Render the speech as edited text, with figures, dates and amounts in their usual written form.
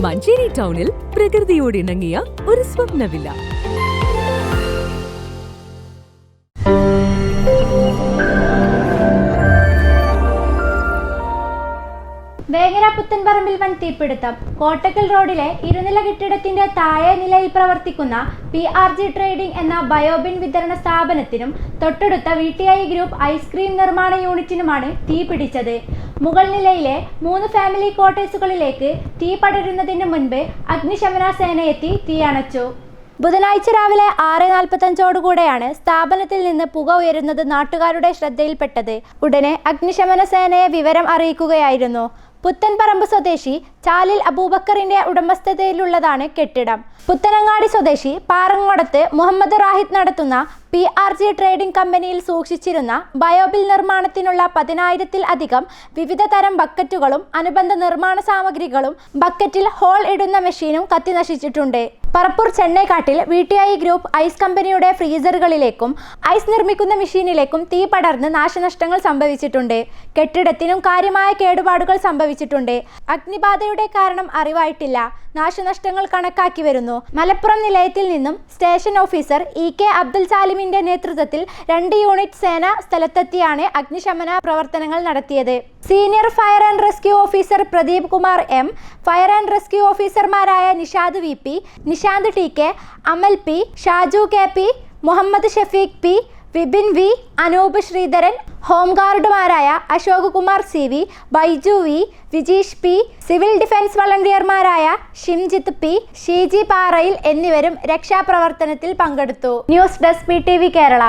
മഞ്ചേരി ടൗണിൽ പ്രകൃതിയോട് ഇണങ്ങിയ ഒരു സ്വപ്ന വില്ല. വേങ്ങര പുത്തൻപറമ്പിൽ വൻ തീപിടുത്തം. കോട്ടക്കൽ റോഡിലെ ഇരുനില കെട്ടിടത്തിന്റെ താഴെ നിലയിൽ പ്രവർത്തിക്കുന്ന PRG ട്രേഡിംഗ് എന്ന ബയോബിൻ വിതരണ സ്ഥാപനത്തിനും തൊട്ടടുത്ത VTI ഗ്രൂപ്പ് ഐസ്ക്രീം നിർമ്മാണ യൂണിറ്റിനുമാണ് തീ പിടിച്ചത്. മുകൾ നിലയിലെ 3 ഫാമിലി ക്വാർട്ടേഴ്സുകളിലേക്ക് തീ പടരുന്നതിന് മുൻപ് അഗ്നിശമന സേനയെത്തി തീയണച്ചു. ബുധനാഴ്ച രാവിലെ 6:45ഓടുകൂടെയാണ് സ്ഥാപനത്തിൽ നിന്ന് പുക ഉയരുന്നത് നാട്ടുകാരുടെ ശ്രദ്ധയിൽപ്പെട്ടത്. ഉടനെ അഗ്നിശമന സേനയെ വിവരം അറിയിക്കുകയായിരുന്നു. പുത്തൻപറമ്പ് സ്വദേശി ചാലിൽ അബൂബക്കറിന്റെ ഉടമസ്ഥതയിലുള്ളതാണ് കെട്ടിടം. പുത്തനങ്ങാടി സ്വദേശി പാറങ്ങോടത്ത് മുഹമ്മദ് റാഹിദ് നടത്തുന്ന PRG ട്രേഡിംഗ് കമ്പനിയിൽ സൂക്ഷിച്ചിരുന്ന ബയോബിൽ നിർമ്മാണത്തിനുള്ള 10,000-ൽ അധികം വിവിധ തരം ബക്കറ്റുകളും അനുബന്ധ നിർമ്മാണ സാമഗ്രികളും ബക്കറ്റിൽ ഹോൾ ഇടുന്ന മെഷീനും കത്തി നശിച്ചിട്ടുണ്ട്. പറപ്പൂർ ചെന്നൈക്കാട്ടിൽ VTI ഗ്രൂപ്പ് ഐസ് കമ്പനിയുടെ ഫ്രീസറുകളിലേക്കും ഐസ് നിർമ്മിക്കുന്ന മെഷീനിലേക്കും തീ പടർന്ന് നാശനഷ്ടങ്ങൾ സംഭവിച്ചിട്ടുണ്ട്. കെട്ടിടത്തിനും കാര്യമായ കേടുപാടുകൾ സംഭവിച്ചിട്ടുണ്ട്. അഗ്നിബാധയുടെ കാരണം അറിവായിട്ടില്ല. നാശനഷ്ടങ്ങൾ കണക്കാക്കി വരുന്നു. മലപ്പുറം നിലയത്തിൽ നിന്നും സ്റ്റേഷൻ ഓഫീസർ EK അബ്ദുൽ സാലിമിന്റെ നേതൃത്വത്തിൽ 2 യൂണിറ്റ് സേന സ്ഥലത്തെത്തിയാണ് അഗ്നിശമന പ്രവർത്തനങ്ങൾ നടത്തിയത്. Senior fire and rescue officer Pradeep Kumar M, fire and rescue ഓഫീസർമാരായ Nishad VP, Nishanth TK, Amal P, Shaju KP, Muhammad Shafeeq P, Vipin V, Anoop Sreedharan, ഹോംഗാർഡുമാരായ Ashok Kumar CV, Baiju V, Vijeesh P, civil defence വളണ്ടിയർമാരായ ഷിംജിത്ത് P, ഷീജി പാറയിൽ എന്നിവരും രക്ഷാപ്രവർത്തനത്തിൽ പങ്കെടുത്തു. News desk PTV Kerala.